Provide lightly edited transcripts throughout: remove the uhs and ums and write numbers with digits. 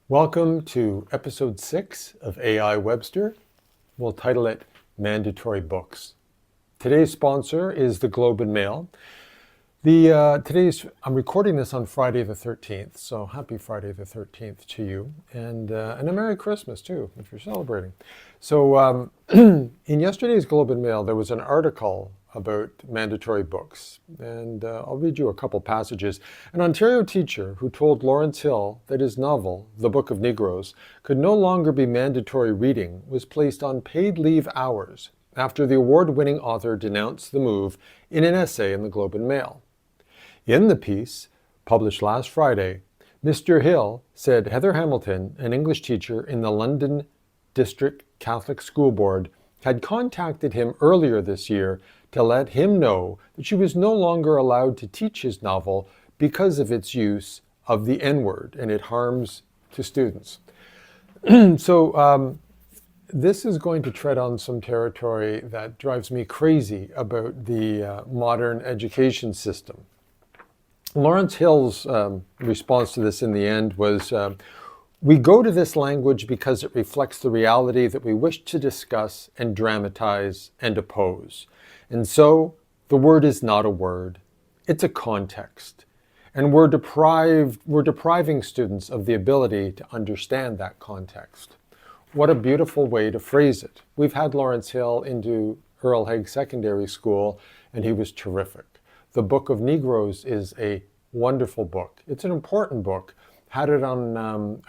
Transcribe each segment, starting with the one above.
Welcome to episode 6 of AI Webster. We'll title it Mandatory Books. Today's sponsor is the Globe and Mail. I'm recording this on Friday the 13th, so happy Friday the 13th to you, and a Merry Christmas too, if you're celebrating. So in yesterday's Globe and Mail, there was an article about mandatory books, and I'll read you a couple passages. An Ontario teacher who told Lawrence Hill that his novel, The Book of Negroes, could no longer be mandatory reading was placed on paid leave hours after the award-winning author denounced the move in an essay in the Globe and Mail. In the piece, published last Friday, Mr. Hill said Heather Hamilton, an English teacher in the London District Catholic School Board, had contacted him earlier this year to let him know that she was no longer allowed to teach his novel because of its use of the N-word and it harms to students. So this is going to tread on some territory that drives me crazy about the modern education system. Lawrence Hill's response to this in the end was, we go to this language because it reflects the reality that we wish to discuss and dramatize and oppose. And so the word is not a word, it's a context. And we're depriving students of the ability to understand that context. What a beautiful way to phrase it. We've had Lawrence Hill into Earl Haig Secondary School, and he was terrific. The Book of Negroes is a wonderful book. It's an important book. Had it on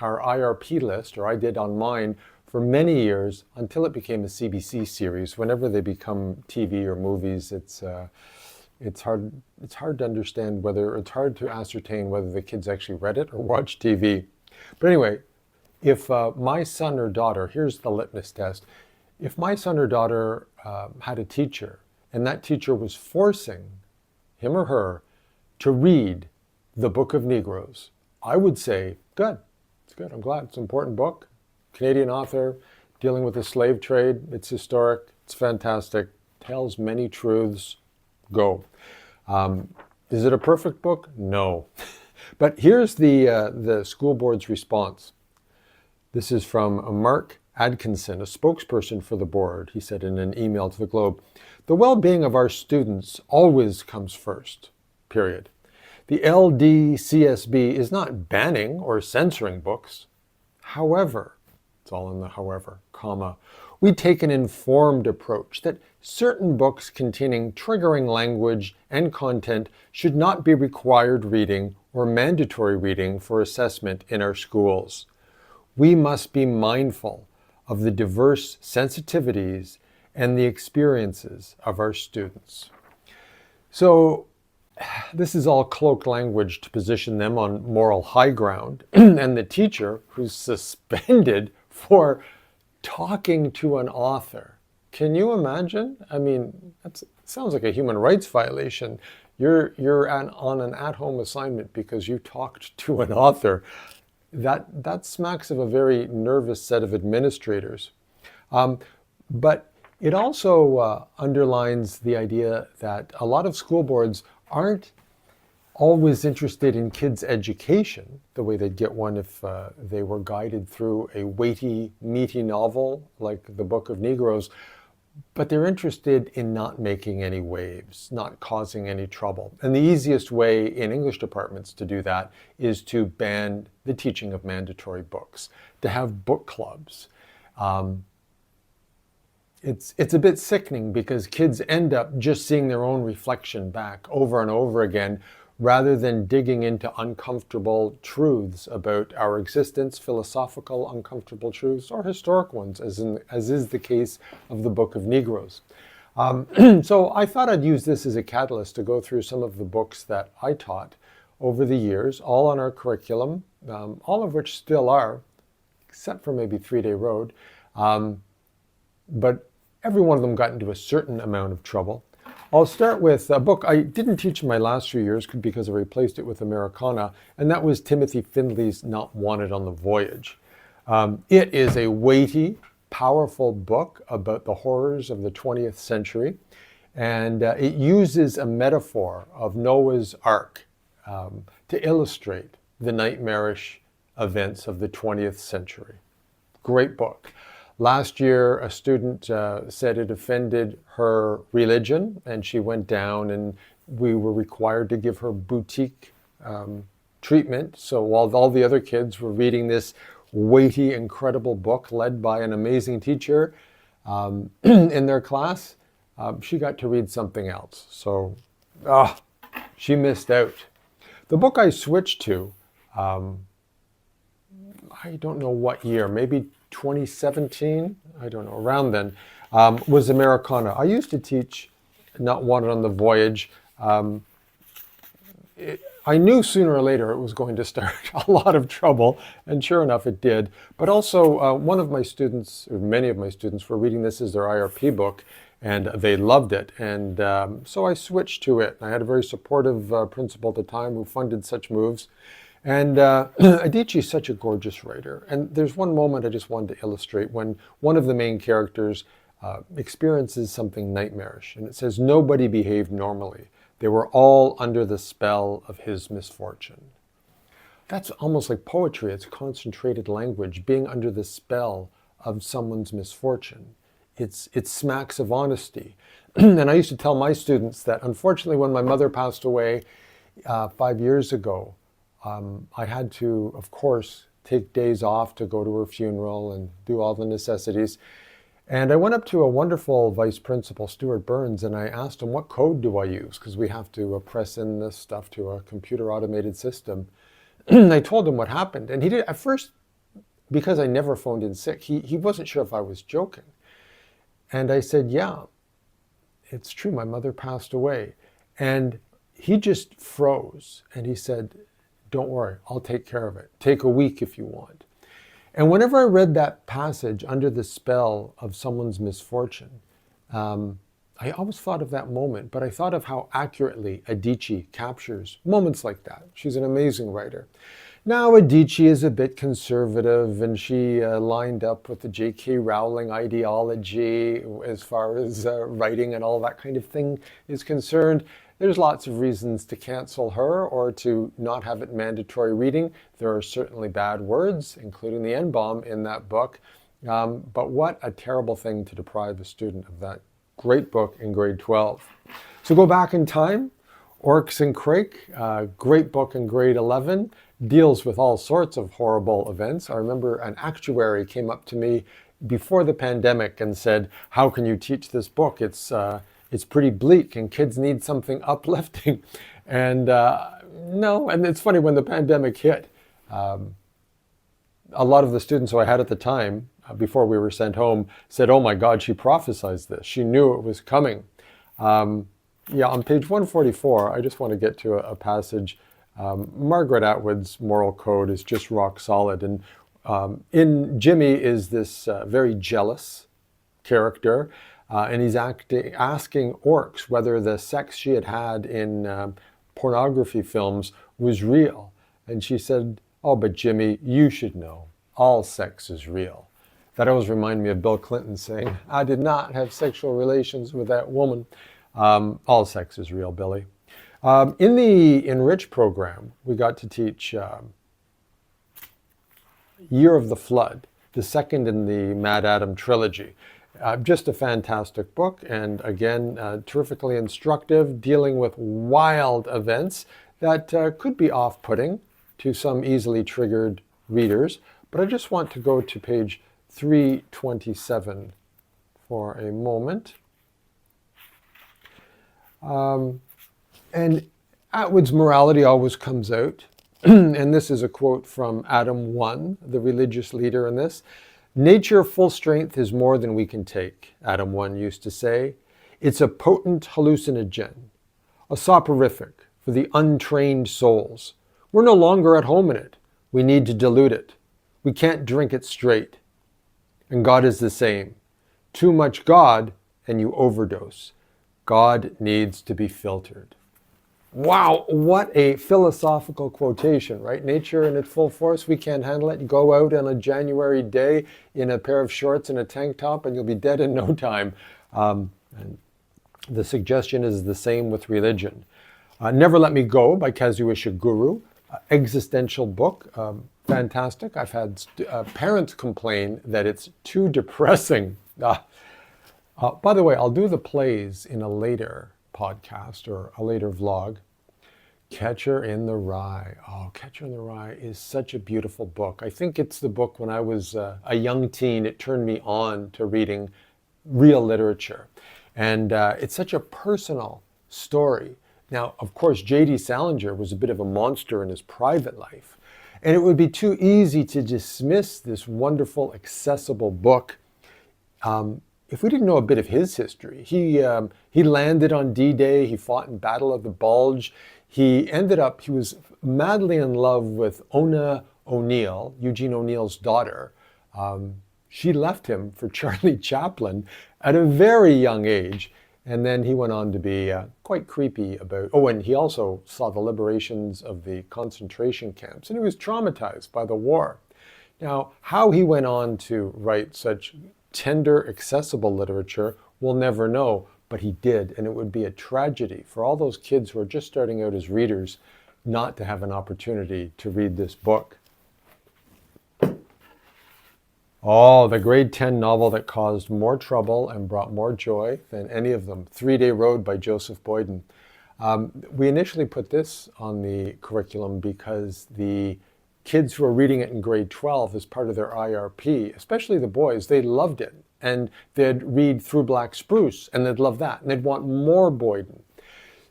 our IRP list, or I did on mine, for many years until it became a CBC series. Whenever they become TV or movies, it's hard to understand it's hard to ascertain whether the kids actually read it or watched TV. But anyway, if my son or daughter, here's the litmus test, if my son or daughter had a teacher and that teacher was forcing him or her to read The Book of Negroes, I would say, good, it's good, I'm glad, it's an important book. Canadian author, dealing with the slave trade, it's historic, it's fantastic, tells many truths, go. Is it a perfect book? No. But here's the school board's response. This is from Mark Adkinson, a spokesperson for the board. He said in an email to the Globe, the well-being of our students always comes first, period. The LDCSB is not banning or censoring books. However, it's all in the however, comma, we take an informed approach that certain books containing triggering language and content should not be required reading or mandatory reading for assessment in our schools. We must be mindful of the diverse sensitivities and the experiences of our students. So this is all cloaked language to position them on moral high ground, and the teacher who's suspended for talking to an author. Can you imagine? I mean, that sounds like a human rights violation. You're on an at-home assignment because you talked to an author. That smacks of a very nervous set of administrators. But it also underlines the idea that a lot of school boards aren't always interested in kids' education the way they'd get one if they were guided through a weighty, meaty novel like The Book of Negroes, but they're interested in not making any waves, not causing any trouble. And the easiest way in English departments to do that is to ban the teaching of mandatory books, to have book clubs. It's a bit sickening because kids end up just seeing their own reflection back over and over again rather than digging into uncomfortable truths about our existence, philosophical uncomfortable truths, or historic ones, as is the case of The Book of Negroes. So I thought I'd use this as a catalyst to go through some of the books that I taught over the years, all on our curriculum, all of which still are, except for maybe 3-Day Road. But every one of them got into a certain amount of trouble. I'll start with a book I didn't teach in my last few years because I replaced it with Americana, and that was Timothy Findley's Not Wanted on the Voyage. It is a weighty, powerful book about the horrors of the 20th century, and it uses a metaphor of Noah's Ark to illustrate the nightmarish events of the 20th century. Great book. Last year, a student said it offended her religion, and she went down, and we were required to give her boutique treatment. So while all the other kids were reading this weighty, incredible book led by an amazing teacher in their class, she got to read something else. So she missed out. The book I switched to, I don't know what year, maybe 2017, I don't know, around then, was Americana. I used to teach Not Wanted on the Voyage. I knew sooner or later it was going to start a lot of trouble, and sure enough it did. But also one of my students, or many of my students, were reading this as their IRP book, and they loved it. And so I switched to it. I had a very supportive principal at the time who funded such moves. And Adichie is such a gorgeous writer. And there's one moment I just wanted to illustrate when one of the main characters experiences something nightmarish. And it says, nobody behaved normally. They were all under the spell of his misfortune. That's almost like poetry. It's concentrated language, being under the spell of someone's misfortune. It smacks of honesty. And I used to tell my students that, unfortunately, when my mother passed away 5 years ago, I had to, of course, take days off to go to her funeral and do all the necessities. And I went up to a wonderful vice principal, Stuart Burns, and I asked him, what code do I use? Because we have to press in this stuff to a computer automated system. I told him what happened. And he did, at first, because I never phoned in sick, he wasn't sure if I was joking. And I said, yeah, it's true, my mother passed away. And he just froze. And he said, don't worry, I'll take care of it. Take a week if you want. And whenever I read that passage, under the spell of someone's misfortune, I always thought of that moment, but I thought of how accurately Adichie captures moments like that. She's an amazing writer. Now, Adichie is a bit conservative, and she lined up with the J.K. Rowling ideology as far as writing and all that kind of thing is concerned. There's lots of reasons to cancel her or to not have it mandatory reading. There are certainly bad words, including the N-bomb in that book. But what a terrible thing to deprive a student of that great book in grade 12. So go back in time. Orcs and Crake, great book in grade 11, deals with all sorts of horrible events. I remember an actuary came up to me before the pandemic and said, how can you teach this book? It's pretty bleak and kids need something uplifting. And no, and it's funny, when the pandemic hit, a lot of the students who I had at the time, before we were sent home, said, oh my God, she prophesied this. She knew it was coming. Yeah, on page 144, I just want to get to a passage. Margaret Atwood's moral code is just rock solid. And in Jimmy is this very jealous character. And he's asking orcs whether the sex she had had in pornography films was real. And she said, oh, but Jimmy, you should know, all sex is real. That always reminded me of Bill Clinton saying, I did not have sexual relations with that woman. All sex is real, Billy. In the Enrich program, we got to teach Year of the Flood, the second in the Mad Adam trilogy. Just a fantastic book, and again, terrifically instructive, dealing with wild events that could be off-putting to some easily triggered readers. But I just want to go to page 327 for a moment. And Atwood's morality always comes out. And this is a quote from Adam 1, the religious leader in this. Nature full strength is more than we can take, Adam 1 used to say. It's a potent hallucinogen, a soporific for the untrained souls. We're no longer at home in it. We need to dilute it. We can't drink it straight. And God is the same. Too much God and you overdose. God needs to be filtered. Wow, what a philosophical quotation, right? Nature in its full force, we can't handle it. You go out on a January day in a pair of shorts and a tank top and you'll be dead in no time. And the suggestion is the same with religion. Never Let Me Go by Kazuo Ishiguro, existential book, fantastic. I've had parents complain that it's too depressing. By the way, I'll do the plays in a later podcast or a later vlog. Catcher in the Rye. Oh, Catcher in the Rye is such a beautiful book. I think it's the book when I was a young teen, it turned me on to reading real literature. And it's such a personal story. Now, of course, J.D. Salinger was a bit of a monster in his private life. And it would be too easy to dismiss this wonderful, accessible book if we didn't know a bit of his history. He landed on D-Day. He fought in Battle of the Bulge. He was madly in love with Ona O'Neill, Eugene O'Neill's daughter. She left him for Charlie Chaplin at a very young age. And then he went on to be quite creepy about, and he also saw the liberations of the concentration camps, and he was traumatized by the war. Now, how he went on to write such tender, accessible literature, we'll never know, but he did, and it would be a tragedy for all those kids who are just starting out as readers not to have an opportunity to read this book. Oh, the grade 10 novel that caused more trouble and brought more joy than any of them, 3-Day Road by Joseph Boyden. We initially put this on the curriculum because the kids who are reading it in grade 12 as part of their IRP, especially the boys, they loved it. And they'd read Through Black Spruce, and they'd love that, and they'd want more Boyden.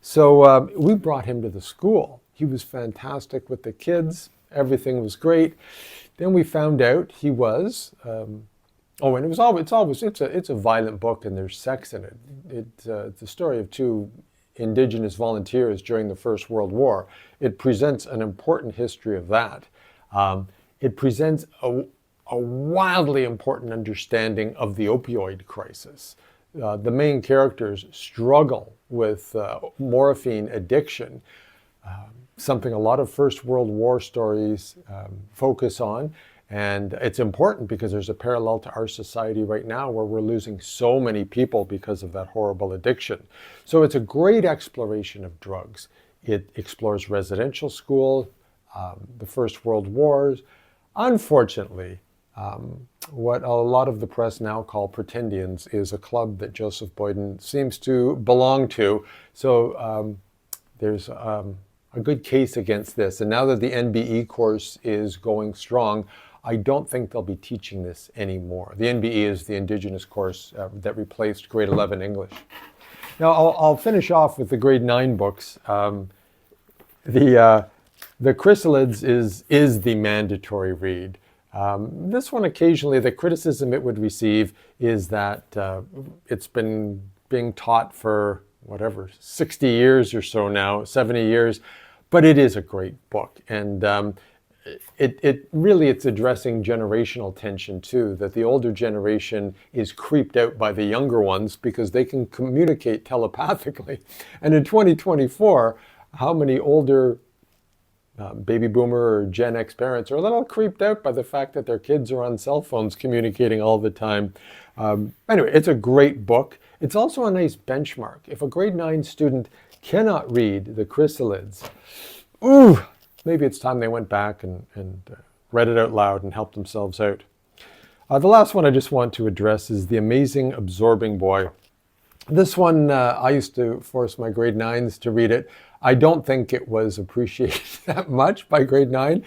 So we brought him to the school. He was fantastic with the kids. Everything was great. Then we found out he was, and it's a violent book, and there's sex in it. It's the story of two Indigenous volunteers during the First World War. It presents an important history of that. It presents a wildly important understanding of the opioid crisis. The main characters struggle with morphine addiction, something a lot of First World War stories focus on. And it's important because there's a parallel to our society right now where we're losing so many people because of that horrible addiction. So it's a great exploration of drugs. It explores residential school, the First World Wars. Unfortunately, what a lot of the press now call pretendians is a club that Joseph Boyden seems to belong to. So there's a good case against this. And now that the NBE course is going strong, I don't think they'll be teaching this anymore. The NBE is the Indigenous course that replaced grade 11 English. Now I'll finish off with the grade 9 books. The Chrysalids is the mandatory read. This one occasionally, the criticism it would receive is that it's been being taught for 60 years or so now, 70 years, but it is a great book. And it's addressing generational tension too, that the older generation is creeped out by the younger ones because they can communicate telepathically. And in 2024, how many older baby boomer or Gen X parents are a little creeped out by the fact that their kids are on cell phones communicating all the time. Anyway, it's a great book. It's also a nice benchmark. If a grade 9 student cannot read the Chrysalids, maybe it's time they went back and read it out loud and helped themselves out. The last one I just want to address is The Amazing Absorbing Boy. This one, I used to force my grade 9s to read it. I don't think it was appreciated that much by grade 9.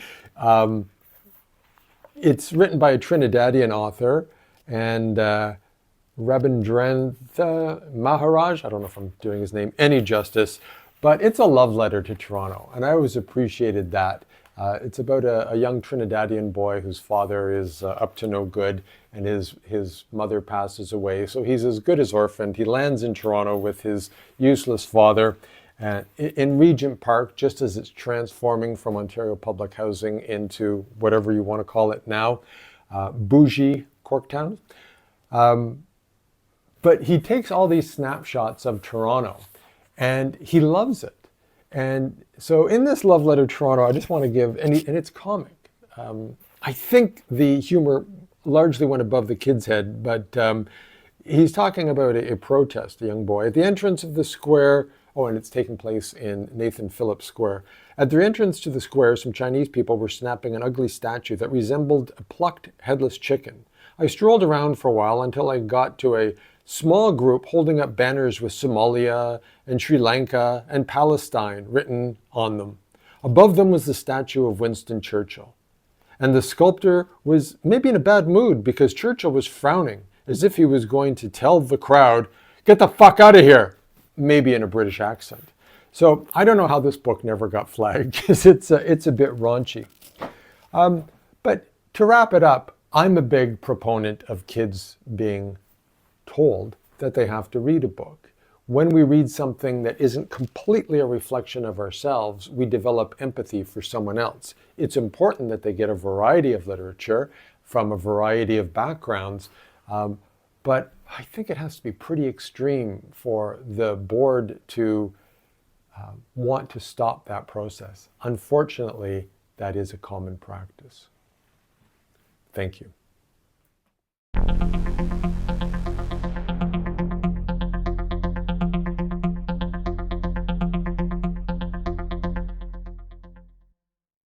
It's written by a Trinidadian author, and Rabindranath Maharaj, I don't know if I'm doing his name any justice, but it's a love letter to Toronto, and I always appreciated that. It's about a young Trinidadian boy whose father is up to no good, and his mother passes away, so he's as good as orphaned. He lands in Toronto with his useless father in Regent Park, just as it's transforming from Ontario Public Housing into whatever you want to call it now, bougie Corktown. But he takes all these snapshots of Toronto, and he loves it. And so in this love letter Toronto, I just want to give, and it's comic. I think the humor largely went above the kid's head, but he's talking about a protest, a young boy. At the entrance of the square, Oh, and it's taking place in Nathan Phillips Square. At their entrance to the square, some Chinese people were snapping an ugly statue that resembled a plucked headless chicken. I strolled around for a while until I got to a small group holding up banners with Somalia and Sri Lanka and Palestine written on them. Above them was the statue of Winston Churchill. And the sculptor was maybe in a bad mood because Churchill was frowning as if he was going to tell the crowd, "Get the fuck out of here," maybe in a British accent. So I don't know how this book never got flagged because it's a bit raunchy. But to wrap it up, I'm a big proponent of kids being told that they have to read a book. When we read something that isn't completely a reflection of ourselves, we develop empathy for someone else. It's important that they get a variety of literature from a variety of backgrounds, but I think it has to be pretty extreme for the board to want to stop that process. Unfortunately, that is a common practice. Thank you.